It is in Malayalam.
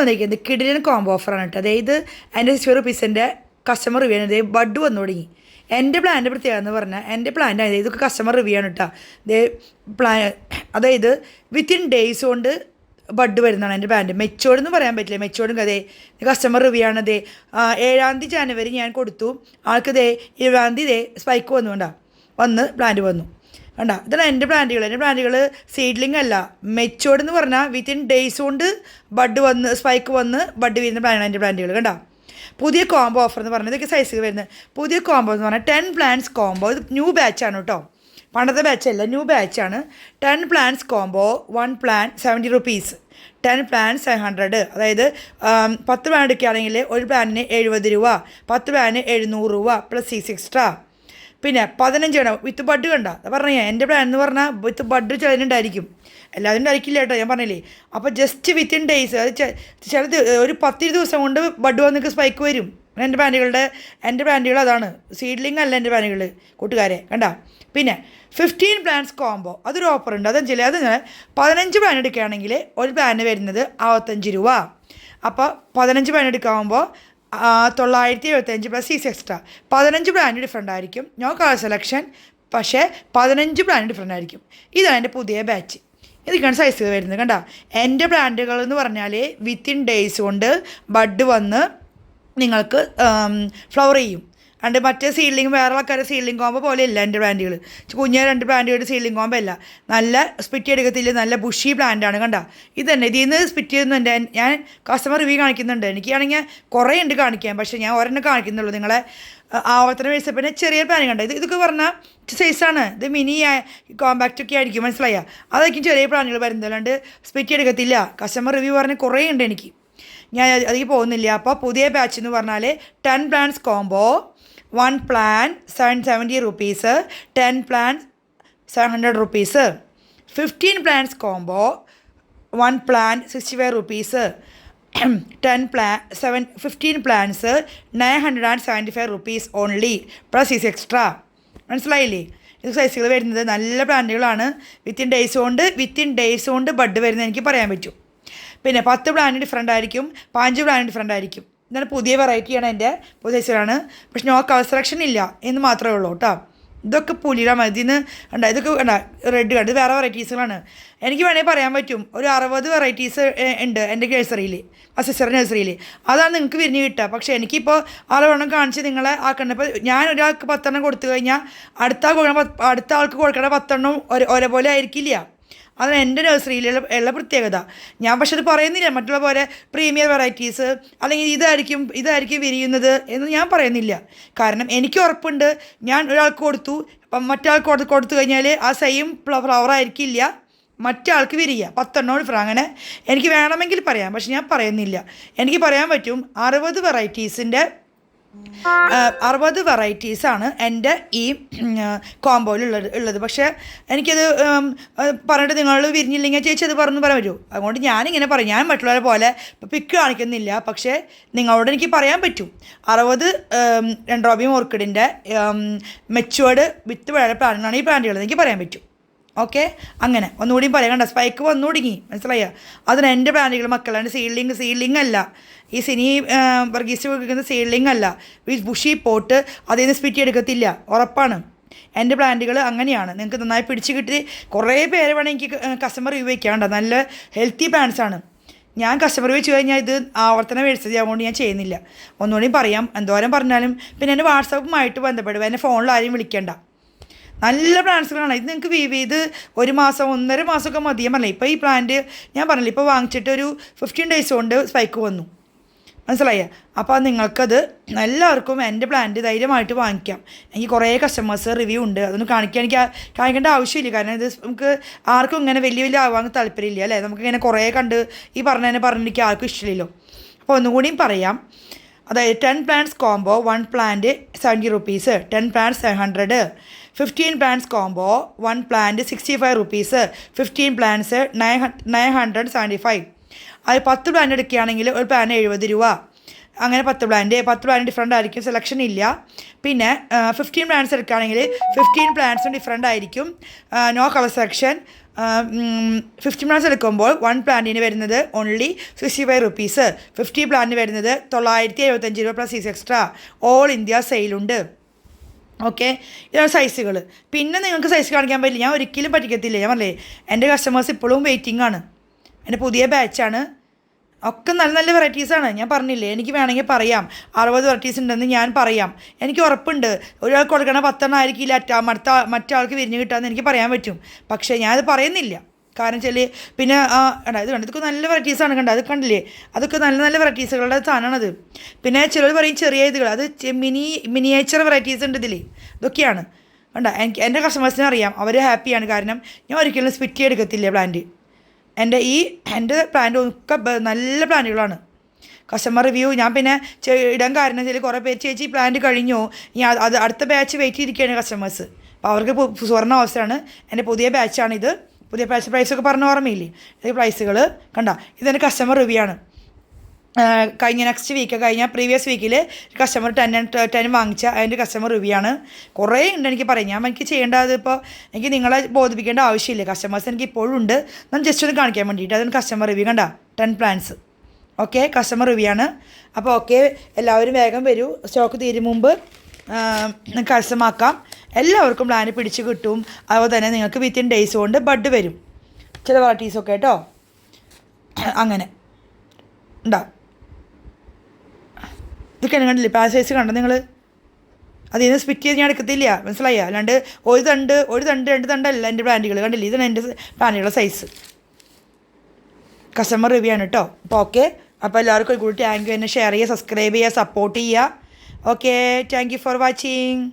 വന്നിരിക്കുന്നത് കിടിലൻ കോംബോ ഓഫറാണ് കേട്ടോ. അതായത് എൻ്റെ 60 കസ്റ്റമർ റിവ്യൂ ആണ്. അതായത് ബഡ് വന്നു തുടങ്ങി. എൻ്റെ പ്ലാൻ്റെ പ്രത്യേകത എന്ന് പറഞ്ഞാൽ എൻ്റെ പ്ലാൻ്റെ അതായത് ഇതൊക്കെ കസ്റ്റമർ റിവ്യൂ ആണ് കേട്ടോ. പ്ലാൻ അതായത് വിത്തിൻ ഡേയ്സ് കൊണ്ട് ബഡ് വരുന്നതാണ് എൻ്റെ പ്ലാന്റ്. മെച്ചോർഡ് എന്ന് പറയാൻ പറ്റില്ല, മെച്ചോർഡും അതേ കസ്റ്റമർ റിവ്യൂ ആണ്. അതേ 7 ജനുവരി ഞാൻ കൊടുത്തു ആൾക്ക്. 20 സ്പൈക്ക് വന്നു വന്ന് പ്ലാന്റ് വന്നു കണ്ട. ഇതാണ് എൻ്റെ പ്ലാന്റുകൾ സീഡ്ലിംഗ് അല്ല, മെച്ചോർഡ് എന്ന് പറഞ്ഞാൽ വിത്തിൻ ഡേയ്സ് കൊണ്ട് ബഡ് വന്ന് സ്പൈക്ക് വന്ന് ബഡ് വരുന്ന പ്ലാനാണ് എൻ്റെ പ്ലാന്റുകൾ കണ്ട. പുതിയ കോംബോ ഓഫർ എന്ന് പറഞ്ഞാൽ ഇതൊക്കെ സൈസ് വരുന്നത്. പുതിയ കോംബോ എന്ന് പറഞ്ഞാൽ 10 പ്ലാന്റ്സ് കോംബോ. ഇത് ന്യൂ ബാച്ചാണ് കേട്ടോ, പണ്ടത്തെ ബാച്ചല്ല, ന്യൂ ബാച്ചാണ്. 10 plants combo 1 plant 70 rupees, 10 plant 700. അതായത് 10 പ്ലാൻ എടുക്കുകയാണെങ്കിൽ ഒരു പ്ലാനിന് 70 രൂപ, 10 പ്ലാനിന് 700 രൂപ പ്ലസ് 6 എക്സ്ട്രാ. പിന്നെ 15 വിത്ത് ബഡ് കണ്ട. പറഞ്ഞ എൻ്റെ പ്ലാൻ എന്ന് പറഞ്ഞാൽ വിത്ത് ബഡ് ചിലരുണ്ടായിരിക്കും, എല്ലാവരും ഉണ്ടായിരിക്കില്ല കേട്ടോ, ഞാൻ പറഞ്ഞില്ലേ. അപ്പോൾ ജസ്റ്റ് വിത്തിൻ ഡേയ്സ്, അത് ചിലത് ഒരു 10 ദിവസം കൊണ്ട് ബഡ് വന്നിട്ട് സ്പൈക്ക് വരും. എൻ്റെ പ്ലാന്റുകൾ അതാണ്, സീഡ്ലിംഗ് അല്ല എൻ്റെ പ്ലാന്റുകൾ കൂട്ടുകാരെ കണ്ട. പിന്നെ 15 പ്ലാന്റ്സ് കോംബോ, അതൊരു ഓഫർ ഉണ്ട്. അതെന്ന് അത് 15 പ്ലാൻ എടുക്കുകയാണെങ്കിൽ ഒരു പ്ലാന് വരുന്നത് 65 രൂപ. അപ്പോൾ 15 പ്ലാൻ എടുക്കാവുമ്പോൾ 975 പ്ലസ് 6 എക്സ്ട്രാ. 15 പ്ലാൻ ഡിഫറെൻ്റ് ആയിരിക്കും, നോ കളർ സെലക്ഷൻ, പക്ഷേ 15 പ്ലാൻ ഡിഫറെൻ്റ് ആയിരിക്കും. ഇതാണ് എൻ്റെ പുതിയ ബാച്ച്. ഇതൊക്കെയാണ് സൈസ് വരുന്നത് കണ്ട. എൻ്റെ പ്ലാന്റുകൾ എന്ന് പറഞ്ഞാൽ വിത്തിൻ ഡേയ്സ് കൊണ്ട് ബഡ് വന്ന് നിങ്ങൾക്ക് ഫ്ലവർ ചെയ്യും. അണ്ട് മറ്റേ സീഡ്ലിംഗ് വേറെ ആൾക്കാരുടെ സീഡ്ലിംഗ് കോമ്പോ പോലെയല്ല എൻ്റെ പ്ലാന്റുകൾ. കുഞ്ഞ 2 പ്ലാന്റുകളുടെ സീഡ്ലിംഗ് കോമ്പോ അല്ല, നല്ല സ്പിറ്റ് എടുക്കത്തില്ല, നല്ല ബുഷി പ്ലാന്റാണ് കണ്ട. ഇതന്നെ ഇതിൽ നിന്ന് സ്പിറ്റ് ചെയ്യുന്നുണ്ട്. ഞാൻ കസ്റ്റമർ റിവ്യൂ കാണിക്കുന്നുണ്ട്. എനിക്കാണെങ്കിൽ കുറേ ഉണ്ട് കാണിക്കാൻ, പക്ഷേ ഞാൻ ഒരെണ്ണം കാണിക്കുന്നുള്ളൂ. നിങ്ങളെ ആവർത്തന വേഴ്സപ്പിനെ ചെറിയ പ്ലാൻ കണ്ട. ഇതൊക്കെ പറഞ്ഞാൽ സൈസാണ്, ഇത് മിനി കോമ്പാക്റ്റൊക്കെ ആയിരിക്കും, മനസ്സിലായ. അതായിരിക്കും ചെറിയ പ്ലാനുകൾ വരുന്നത്, അല്ലാണ്ട് സ്പിറ്റ് എടുക്കത്തില്ല. കസ്റ്റമർ റിവ്യൂ പറഞ്ഞ് കുറേ ഉണ്ട് എനിക്ക്, ഞാൻ അതിലേക്ക് പോകുന്നില്ല. അപ്പോൾ പുതിയ ബാച്ച് എന്ന് പറഞ്ഞാൽ 10 plants combo 1 plant 770 rupees, 10 plant 700 rupees. 15 plants combo 1 plant 65 rupees, 15 plants 975 rupees only plus 6 extra. മനസ്സിലായില്ലേ? ഇത് സൈസുകൾ വരുന്നത് നല്ല പ്ലാന്റുകളാണ്. വിത്തിൻ ഡേയ്സ് കൊണ്ട് ബഡ് വരുന്നത് എനിക്ക് പറയാൻ പറ്റും. പിന്നെ 10 പ്ലാൻ ഡിഫറെൻ്റ് ആയിരിക്കും, 15 പ്ലാൻ ഡിഫറെൻ്റ് ആയിരിക്കും. ഇതാണ് പുതിയ വെറൈറ്റിയാണ്, എൻ്റെ പുതിയ സൈസിലാണ്. പക്ഷെ നോ കളർ സെലക്ഷൻ ഇല്ല എന്ന് മാത്രമേ ഉള്ളൂ കേട്ടോ. ഇതൊക്കെ പുലിയുടെ മതിന്ന് കണ്ട, ഇതൊക്കെ കണ്ട റെഡ് കണ്ട്, ഇത് വേറെ വെറൈറ്റീസുകളാണ്. എനിക്ക് വേണമെങ്കിൽ പറയാൻ പറ്റും ഒരു 60 വെറൈറ്റീസ് ഉണ്ട് എൻ്റെ നഴ്സറിയിൽ, അസിസ്റ്റർ നഴ്സറിയിൽ. അതാണ് നിങ്ങൾക്ക് വിരിഞ്ഞ് കിട്ടുക. പക്ഷേ എനിക്കിപ്പോൾ 6 കാണിച്ച് നിങ്ങളെ ആക്കണ്ട. ഇപ്പോൾ ഞാൻ ഒരാൾക്ക് 10 കൊടുത്തു കഴിഞ്ഞാൽ അടുത്ത ആൾക്ക് കൊടുക്കേണ്ട 10 ഒരേപോലെ ആയിരിക്കില്ല. അതാണ് എൻ്റെ നഴ്സറിയിലുള്ള പ്രത്യേകത. ഞാൻ പക്ഷെ അത് പറയുന്നില്ല മറ്റുള്ള പോലെ പ്രീമിയർ വെറൈറ്റീസ് അല്ലെങ്കിൽ ഇതായിരിക്കും വിരിയുന്നത് എന്ന് ഞാൻ പറയുന്നില്ല. കാരണം എനിക്ക് ഉറപ്പുണ്ട്, ഞാൻ ഒരാൾക്ക് കൊടുത്തു, അപ്പം മറ്റാൾക്ക് കൊടുത്തു കഴിഞ്ഞാൽ ആ സെയിം ഫ്ലവർ ആയിരിക്കില്ല മറ്റാൾക്ക് വിരിയുക. 10 ഡിഫറെൻ്റ്. അങ്ങനെ എനിക്ക് വേണമെങ്കിൽ പറയാം, പക്ഷെ ഞാൻ പറയുന്നില്ല. എനിക്ക് പറയാൻ പറ്റും 60 വെറൈറ്റീസാണ് എൻ്റെ ഈ കോംബോയിലുള്ളത്. പക്ഷേ എനിക്കത് പറഞ്ഞിട്ട് നിങ്ങൾ വിരിഞ്ഞില്ലെങ്കിൽ ചേച്ചി അത് പറയാൻ പറ്റുമോ? അതുകൊണ്ട് ഞാനിങ്ങനെ പറയും, ഞാൻ മറ്റുള്ളവരെ പോലെ പിക്ക് കാണിക്കുന്നില്ല. പക്ഷേ നിങ്ങളോട് എനിക്ക് പറയാൻ പറ്റും 60 ഡെൻഡ്രോബിയം ഓർക്കിഡിൻ്റെ മെച്ചുവേർഡ് വിത്ത് വളരെ പ്ലാന്റാണ് ഈ പ്ലാന്റുകൾ, എനിക്ക് പറയാൻ പറ്റും. ഓക്കെ, അങ്ങനെ ഒന്നുകൂടിയും പറയാം കണ്ട. സ്പൈക്ക് വന്നു തുടങ്ങി, മനസ്സിലായോ? അതിന് എൻ്റെ പ്ലാന്റുകൾ മക്കളാണ്. സീഡ്ലിംഗ് അല്ല, ഈ സിനി വർഗീസ് വെക്കുന്ന സീഡ്ലിംഗ് അല്ല, ഈ ബുഷി പോട്ട് അതിൽ നിന്ന് സ്പിറ്റി എടുക്കത്തില്ല, ഉറപ്പാണ്. എൻ്റെ പ്ലാന്റുകൾ അങ്ങനെയാണ്. നിങ്ങൾക്ക് നന്നായി പിടിച്ച് കിട്ടി കുറേ പേര് വേണമെങ്കിൽ എനിക്ക് കസ്റ്റമർ റിവ്യൂ വയ്ക്കാണ്ട. നല്ല ഹെൽത്തി പ്ലാന്റ്സാണ്. ഞാൻ കസ്റ്റമർ വെച്ച് കഴിഞ്ഞാൽ ഇത് ആവർത്തന മേടിച്ചത് അതുകൊണ്ട് ഞാൻ ചെയ്യുന്നില്ല. ഒന്നുകൂടിയും പറയാം, എന്തോരം പറഞ്ഞാലും. പിന്നെ എൻ്റെ വാട്സാപ്പുമായിട്ട് ബന്ധപ്പെടുക, എൻ്റെ ഫോണിൽ ആരെയും വിളിക്കേണ്ട. നല്ല പ്ലാന്റ്സുകളാണ് ഇത്. നിങ്ങൾക്ക് ഇത് 1 മാസം 1.5 മാസമൊക്കെ മതി. ഞാൻ പറഞ്ഞില്ല, ഇപ്പോൾ ഈ പ്ലാന്റ് ഞാൻ പറഞ്ഞില്ല, ഇപ്പോൾ വാങ്ങിച്ചിട്ട് ഒരു 15 ഡേയ്സ് കൊണ്ട് സ്പൈക്ക് വന്നു, മനസ്സിലായ. അപ്പോൾ നിങ്ങൾക്കത് എല്ലാവർക്കും എൻ്റെ പ്ലാന്റ് ധൈര്യമായിട്ട് വാങ്ങിക്കാം. എനിക്ക് കുറേ കസ്റ്റമേഴ്സ് റിവ്യൂ ഉണ്ട്, അതൊന്നും കാണിക്കേണ്ട ആവശ്യമില്ല. കാരണം ഇത് നമുക്ക് ആർക്കും ഇങ്ങനെ വലിയ ആവാൻ താല്പര്യമില്ല അല്ലേ. നമുക്കിങ്ങനെ കുറേ കണ്ട് ഈ പറഞ്ഞിട്ട് ആർക്കും ഇഷ്ടമില്ലല്ലോ. അപ്പോൾ ഒന്നുകൂടിയും പറയാം, അതായത് 10 plants combo 1 plant 70 rupees, 10 plant 700. 15 plants combo 1 plant 65 rupees, 15 plants 975. അത് 10 പ്ലാന്റ് എടുക്കുകയാണെങ്കിൽ ഒരു പ്ലാന് 70 രൂപ. അങ്ങനെ 10 പ്ലാന്റ് ഡിഫറെൻ്റ് ആയിരിക്കും, സെലക്ഷൻ ഇല്ല. പിന്നെ 15 പ്ലാന്റ്സ് എടുക്കുകയാണെങ്കിൽ 15 പ്ലാന്റ്സും ഡിഫറെൻ്റ് ആയിരിക്കും, നോ കളർ സെലക്ഷൻ. 50 പ്ലാന്റ്സ് എടുക്കുമ്പോൾ 1 പ്ലാന്റിന് വരുന്നത് ഓൺലി 65 റുപ്പീസ്, 50 പ്ലാന്റിന് വരുന്നത് 975 രൂപ plus fees extra. All India സെയിലുണ്ട്. ഓക്കെ, ഇതാണ് സൈസുകൾ. പിന്നെ നിങ്ങൾക്ക് സൈസ് കാണിക്കാൻ പറ്റില്ല, ഞാൻ ഒരിക്കലും പറ്റിക്കത്തില്ല. ഞാൻ പറഞ്ഞില്ലേ, എൻ്റെ കസ്റ്റമേഴ്സ് ഇപ്പോഴും വെയിറ്റിംഗ് ആണ്. എൻ്റെ പുതിയ ബാച്ചാണ്, ഒക്കെ നല്ല നല്ല വെറൈറ്റീസാണ്. ഞാൻ പറഞ്ഞില്ലേ, എനിക്ക് വേണമെങ്കിൽ പറയാം 60 വെറൈറ്റീസ് ഉണ്ടെന്ന് ഞാൻ പറയാം. എനിക്ക് ഉറപ്പുണ്ട് ഒരാൾക്ക് കൊടുക്കണ 10 ആയിരിക്കില്ല മറ്റാൾക്ക് വിരിഞ്ഞ് കിട്ടാമെന്ന് എനിക്ക് പറയാൻ പറ്റും. പക്ഷേ ഞാനത് പറയുന്നില്ല. കാരണം വെച്ചാൽ പിന്നെ ഇത് കണ്ട് ഇതൊക്കെ നല്ല വെറൈറ്റീസാണ്, കണ്ടത് അത് കണ്ടില്ലേ, അതൊക്കെ നല്ല നല്ല വെറൈറ്റീസുകളുടെ സാധനമാണത്. പിന്നെ ചിലർ പറയും ചെറിയ ഇതുകൾ, അത് മിനിയേച്ചർ വെറൈറ്റീസ് ഉണ്ട് ഇതിൽ. ഇതൊക്കെയാണ് കണ്ട. എൻ്റെ കസ്റ്റമേഴ്സിനെ അറിയാം, അവർ ഹാപ്പിയാണ്. കാരണം ഞാൻ ഒരിക്കലും സ്പിറ്റ് എടുക്കത്തില്ല പ്ലാന്റ്. എൻ്റെ പ്ലാന്റ് ഒക്കെ നല്ല പ്ലാന്റുകളാണ്. കസ്റ്റമർ റിവ്യൂ ഞാൻ പിന്നെ ഇടാൻ കാരണം വെച്ചാൽ കുറേ പേര് ചേച്ചി പ്ലാന്റ് കഴിഞ്ഞോ, ഞാൻ അത് അടുത്ത ബാച്ച് വെയിറ്റ് ചെയ്തിരിക്കുകയാണ് കസ്റ്റമേഴ്സ്. അപ്പോൾ അവർക്ക് സുവർണ്ണ അവസരമാണ്. എൻ്റെ പുതിയ ബാച്ചാണിത്. പുതിയ പ്രൈസൊക്കെ പറഞ്ഞ ഓർമ്മയില്ലേ, ഇത് പ്രൈസുകൾ കണ്ട. ഇതെൻ്റെ കസ്റ്റമർ റിവ്യൂ ആണ്. കഴിഞ്ഞ പ്രീവിയസ് വീക്കിൽ കസ്റ്റമർ 10 വാങ്ങിച്ച അതിൻ്റെ കസ്റ്റമർ റിവ്യൂ ആണ്. കുറേ ഉണ്ട് എനിക്ക് പറയാം. എനിക്ക് ചെയ്യേണ്ടത് ഇപ്പോൾ എനിക്ക് നിങ്ങളെ ബോധിപ്പിക്കേണ്ട ആവശ്യമില്ല. കസ്റ്റമേഴ്സ് എനിക്ക് ഇപ്പോഴും ഉണ്ട്. ഞാൻ ജസ്റ്റ് ഒന്ന് കാണിക്കാൻ വേണ്ടിയിട്ട് അതിന് കസ്റ്റമർ റിവ്യൂ കണ്ട, 10 പ്ലാൻസ്. ഓക്കെ, കസ്റ്റമർ റിവ്യൂ ആണ്. അപ്പോൾ ഓക്കെ, എല്ലാവരും വേഗം വരൂ, സ്റ്റോക്ക് തീരും മുമ്പ് കസ്റ്റമാക്കാം. എല്ലാവർക്കും പ്ലാന് പിടിച്ച് കിട്ടും. അതുപോലെ തന്നെ നിങ്ങൾക്ക് വിത്തിൻ ഡേയ്സ് കൊണ്ട് ബഡ് വരും ചില വെറൈറ്റീസൊക്കെ കേട്ടോ. അങ്ങനെ ഉണ്ടാവും. ഇതൊക്കെയാണ് കണ്ടില്ലേ, പാസേജ് കണ്ടോ നിങ്ങൾ? അതിൽ നിന്ന് സ്പിറ്റ് ചെയ്ത് ഞാൻ എടുക്കത്തില്ല, മനസ്സിലായി? അല്ലാണ്ട് ഒരു തണ്ട് 2 തണ്ടല്ല എൻ്റെ പ്ലാന്റുകൾ, കണ്ടില്ലേ? ഇതാണ് എൻ്റെ പ്ലാന്റുകളുടെ സൈസ്. കസ്റ്റമർ റിവ്യൂ ആണ് കേട്ടോ. അപ്പോൾ ഓക്കെ, അപ്പോൾ എല്ലാവർക്കും ഒരു കൂടി താങ്ക് യു. എന്നെ ഷെയർ ചെയ്യുക, സബ്സ്ക്രൈബ് ചെയ്യുക, സപ്പോർട്ട് ചെയ്യുക. Okay, thank you for watching.